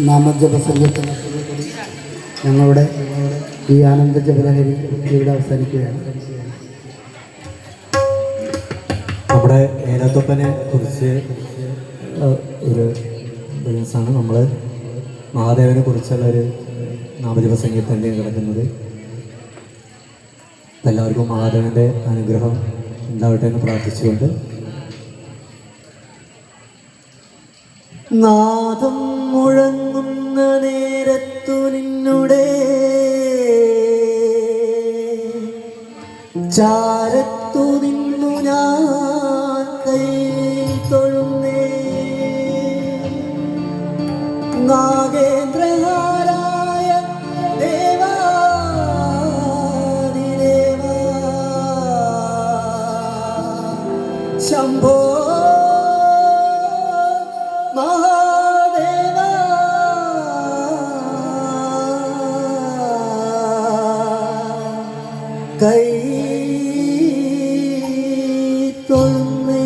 നാമജപ സംഘത്തിന് ഞങ്ങളുടെ ഈ ആനന്ദജപലഹരി ഇവിടെ അവസാനിക്കുകയാണ്. നമ്മുടെ ഏലത്തൊപ്പനെ കുറിച്ച് ഒരു ബിസിനസ്സാണ്. നമ്മൾ മഹാദേവനെ കുറിച്ചുള്ള ഒരു നാമജപ സംഗീതം തന്നെയാണ് കിടക്കുന്നത്. എല്ലാവർക്കും മഹാദേവൻ്റെ അനുഗ്രഹം ഉണ്ടാവട്ടെ എന്ന് പ്രാർത്ഥിച്ചുകൊണ്ട് നാദം മുഴങ്ങുന്ന നേരത്തു നിന്നുടെ ചാരത്തു നിന്നു ഞാൻ കൈ തൊഴുന്നേ. നാഗേന്ദ്രഹാരായ ദേവാദിദേവ ശംഭോ മഹാദേവ കൈ തൊഴുന്നേ.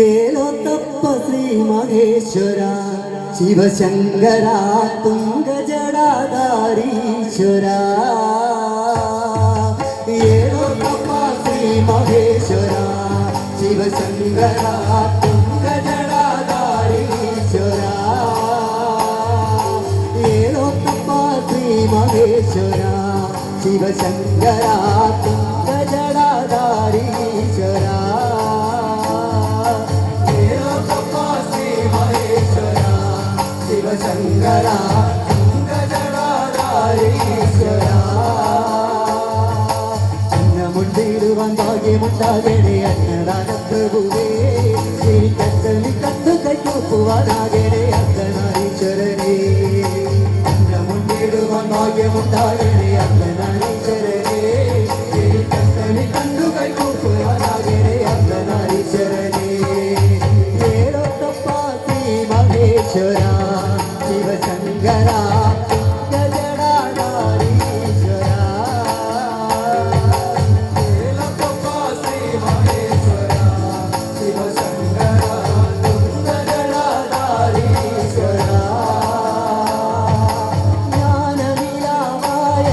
ഏലോത്തപ്പ ശ്രീ മഹേശ്വര ശിവശങ്കര തുംഗജടാധാരീശ്വര. ഏലോത്തപ്പ ശ്രീ മഹേശ്വര ശിവശങ്കര തുംഗജടാധാരീശ്വര. ഏലോത്തപ്പ ശ്രീ മഹേശ്വര ശിവശങ്കര തുംഗജടാധാരീശ്വര. ശിവശങ്കര തുംഗജടാധാരീശ്വര. അന്നമുണ്ടിടുവാൻ ഭാഗ്യമുണ്ടാകണേ അന്നദാന പ്രഭുവേ. എനിക്കത്തലി കത്തു കൈക്കൊപ്പുവാനാകണേ അർദ്ധനാരീശ്വരനേ. അന്നമുണ്ടിടുവാൻ ഭാഗ്യമുണ്ടാകണേ അർദ്ധനാരീശ്വരനേ. എനിക്കത്തലി കണ്ടു കൈക്കൊപ്പുവാനാകണേ അർദ്ധനാരീശ്വരനേ. ഏലോത്തപ്പ ശ്രീ മഹേശ്വര ശിവശങ്കര തുംഗജടാധാരീശ്വര. ഏലോത്തപ്പ ശ്രീ മഹേശ്വര ശിവശങ്കര തുംഗജടാധാരീശ്വര. ജ്ഞാനനിലാവായ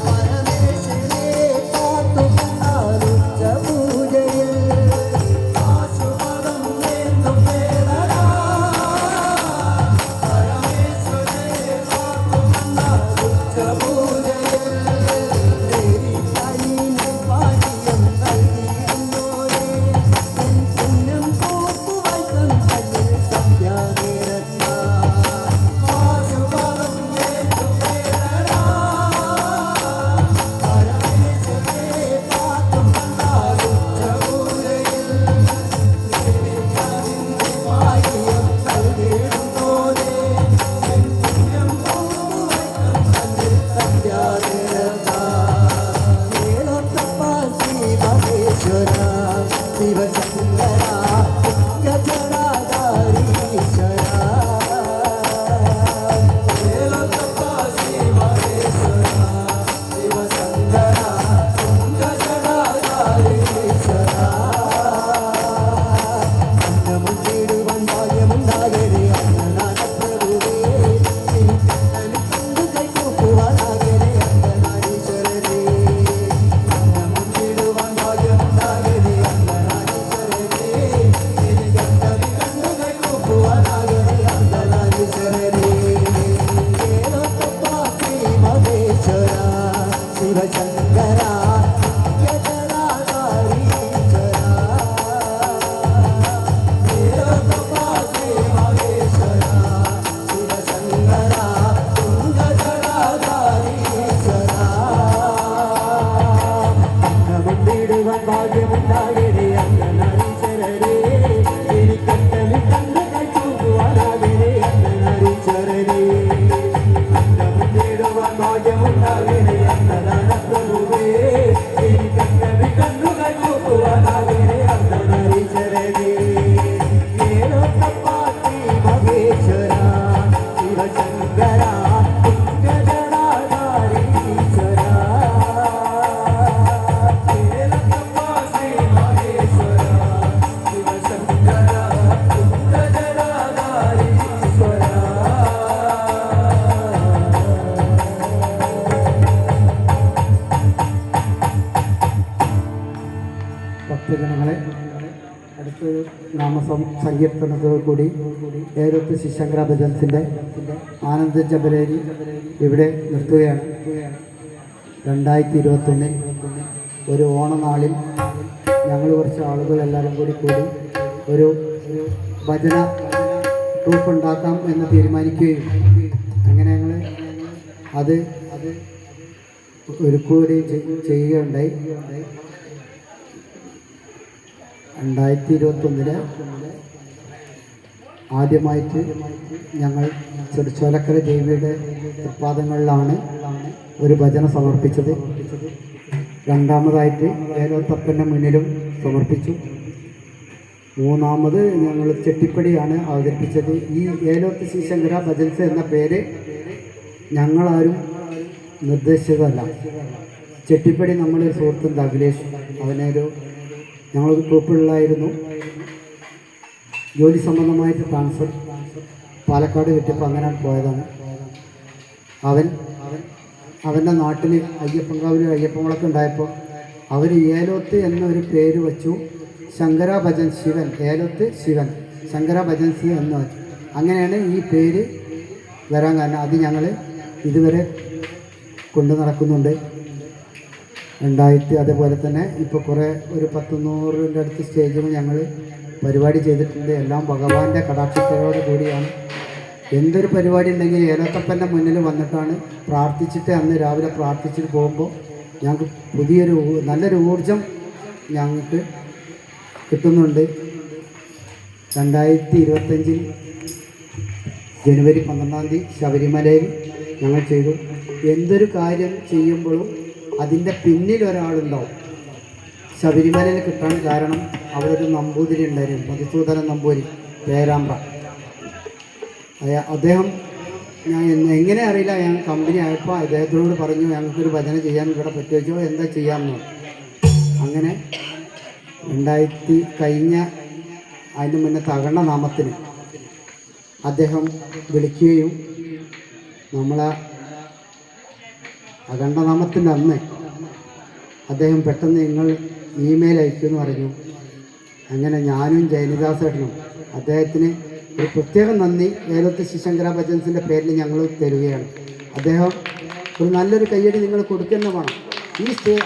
പരമേശ്വരേ കാത്തു കണ്ടാലുച്ച ഭക്തജനങ്ങളെ, അടുത്ത് നാമസങ്കീർത്തനത്തോടു കൂടി ഏതൊത്ത് ശിശങ്കര ഭജൻസിൻ്റെ ആനന്ദ ജബലേരി ഇവിടെ നിർത്തുകയാണ്. 2021 ഒരു ഓണനാളിൽ ഞങ്ങൾ കുറച്ച് ആളുകളെല്ലാവരും കൂടി ഒരു ഭജന ട്രൂപ്പ് ഉണ്ടാക്കാം എന്ന് തീരുമാനിക്കുകയും അങ്ങനെ ഞങ്ങൾ അത് ഒരുക്കൂടി ചെയ്യുകയുണ്ടായി. 2021 ആദ്യമായിട്ട് ഞങ്ങൾ ചെറുച്ചോലക്കര ദേവിയുടെ തൃപ്പാദങ്ങളിലാണ് ഒരു ഭജന സമർപ്പിച്ചത്. രണ്ടാമതായിട്ട് ഏലോത്തപ്പൻ്റെ മുന്നിലും സമർപ്പിച്ചു. മൂന്നാമത് ഞങ്ങൾ ചെട്ടിപ്പടിയാണ് അവതരിപ്പിച്ചത്. ഈ ഏലോത്ത് ശിശങ്കര ഭജൻസ് എന്ന പേര് ഞങ്ങളാരും നിർദ്ദേശിച്ചതല്ല. ചെട്ടിപ്പടി നമ്മളൊരു സുഹൃത്തുണ്ട് അഖിലേഷ്, അവനൊരു ഞങ്ങളൊരു ഗ്രൂപ്പിലായിരുന്നു. ജോലി സംബന്ധമായിട്ട് ട്രാൻസ്ഫർ പാലക്കാട് കിട്ടിയപ്പോൾ അങ്ങനെ പോയതാണ്. അവൻ്റെ നാട്ടിൽ അയ്യപ്പൻകാവിൽ അയ്യപ്പങ്ങളൊക്കെ ഉണ്ടായപ്പോൾ അവർ ഏലോത്ത് എന്നൊരു പേര് വച്ചു. ശങ്കര ഭജൻ ശിവൻ, ഏലോത്ത് ശിവൻ, ശങ്കര ഭജൻസ് എന്ന് വെച്ചു. അങ്ങനെയാണ് ഈ പേര് വരാൻ കാരണം. അത് ഞങ്ങൾ ഇതുവരെ കൊണ്ടു നടക്കുന്നുണ്ട്. 2000 അതേപോലെ തന്നെ ഇപ്പോൾ കുറേ ഒരു 100-100ൻ്റെ അടുത്ത് സ്റ്റേജിൽ ഞങ്ങൾ പരിപാടി ചെയ്തിട്ടുണ്ട്. എല്ലാം ഭഗവാന്റെ കടാക്ഷത്തോടു കൂടിയാണ്. എന്തൊരു പരിപാടി ഉണ്ടെങ്കിൽ ഏലത്തപ്പൻ്റെ മുന്നിൽ വന്നിട്ടാണ് പ്രാർത്ഥിച്ചിട്ട്, അന്ന് രാവിലെ പ്രാർത്ഥിച്ചിട്ട് പോകുമ്പോൾ ഞങ്ങൾക്ക് നല്ലൊരു ഊർജം ഞങ്ങൾക്ക് കിട്ടുന്നുണ്ട്. 2025 ജനുവരി 12 ശബരിമലയിൽ ഞങ്ങൾ ചെയ്തു. എന്തൊരു കാര്യം ചെയ്യുമ്പോഴും അതിൻ്റെ പിന്നിൽ ഒരാളുണ്ടാവും. ശബരിമലയിൽ കിട്ടാൻ കാരണം അവിടെ ഒരു നമ്പൂതിരി ഉണ്ടായിരുന്നു, മധുസൂദനൻ നമ്പൂരി, പേരാമ്പ്ര. അദ്ദേഹം ഞാൻ എങ്ങനെ അറിയില്ല, ഞാൻ കമ്പനി ആയപ്പോൾ അദ്ദേഹത്തോട് പറഞ്ഞു ഞങ്ങൾക്കൊരു ഭജന ചെയ്യാൻ ഇവിടെ പറ്റുമോ, എന്താ ചെയ്യാമെന്ന്. അങ്ങനെ 2000 കഴിഞ്ഞ അതിന് മുന്നേ തകർന്ന നാമത്തിന് അദ്ദേഹം വിളിക്കുകയും നമ്മളെ അഖണ്ഡനാമത്തിൻ്റെ അന്ന് അദ്ദേഹം പെട്ടെന്ന് നിങ്ങൾ ഇമെയിൽ അയക്കുമെന്ന് പറഞ്ഞു. അങ്ങനെ ഞാനും ജയനിദാസേട്ടനും അദ്ദേഹത്തിന് ഒരു പ്രത്യേക നന്ദി ഏലോത്ത് ശിശങ്കര ഭജൻസിൻ്റെ പേരിൽ ഞങ്ങൾ തരികയാണ്. അദ്ദേഹം ഒരു നല്ലൊരു കയ്യടി നിങ്ങൾ കൊടുക്കുന്ന വേണം.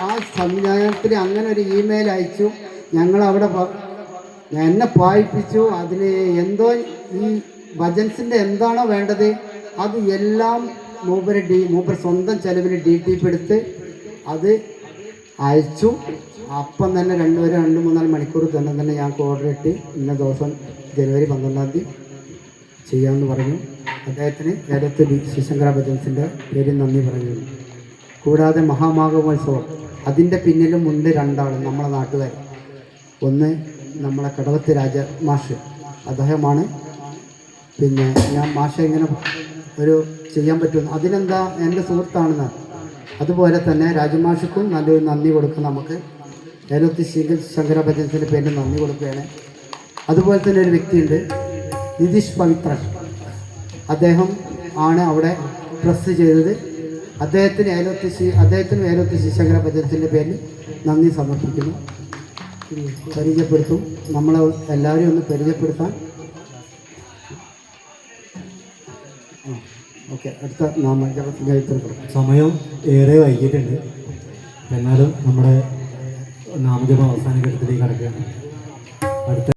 ആ സംവിധാനത്തിൽ അങ്ങനെ ഒരു ഇമെയിൽ അയച്ചു. ഞങ്ങളവിടെ എന്നെ പായിപ്പിച്ചു. അതിന് എന്തോ ഈ ഭജൻസിൻ്റെ എന്താണോ വേണ്ടത് അത് എല്ലാം മൂപ്പർ സ്വന്തം ചെലവിൽ DTP എടുത്ത് അത് അയച്ചു. അപ്പം തന്നെ 2-3 മണിക്കൂർ തന്നെ ഞങ്ങൾക്ക് ഓർഡർ ഇട്ട് ഇന്ന ദിവസം ജനുവരി 12 ചെയ്യാമെന്ന് പറഞ്ഞു. അദ്ദേഹത്തിന് ഏലത്ത് ശിശങ്കര ഭജൻസിൻ്റെ പേരിൽ നന്ദി പറഞ്ഞു. കൂടാതെ മഹാമാഘമോത്സവം അതിൻ്റെ പിന്നിലും ഉണ്ട് 2 ആൾ നമ്മളെ നാട്ടുകാർ. ഒന്ന് നമ്മളെ കടവത്ത് രാജ മാഷ്, അദ്ദേഹമാണ്. പിന്നെ ഞാൻ മാഷ ഇങ്ങനെ ഒരു ചെയ്യാൻ പറ്റും, അതിനെന്താ എൻ്റെ സുഹൃത്താണെന്ന്. അതുപോലെ തന്നെ രാജമാഷക്കും നല്ലൊരു നന്ദി കൊടുക്കും. നമുക്ക് ഏലത്ത് ശങ്കര ഭജനത്തിൻ്റെ പേരിൽ നന്ദി കൊടുക്കുകയാണ്. അതുപോലെ തന്നെ ഒരു വ്യക്തിയുണ്ട്, നിതീഷ് പവിത്രൻ. അദ്ദേഹം ആണ് അവിടെ പ്രസ് ചെയ്തത്. അദ്ദേഹത്തിന് ഏലത്ത് ശങ്കര ഭജനത്തിൻ്റെ പേരിൽ നന്ദി സമർപ്പിക്കുന്നു. പരിചയപ്പെടുത്തും, നമ്മളെ എല്ലാവരെയും ഒന്ന് പരിചയപ്പെടുത്താൻ. ഓക്കെ, അടുത്ത നാമജപ സമയം ഏറെ വൈകിട്ടുണ്ട്, എന്നാലും നമ്മുടെ നാമജപം അവസാന ഘട്ടത്തിലേക്ക് കടക്കുകയാണ്. അടുത്ത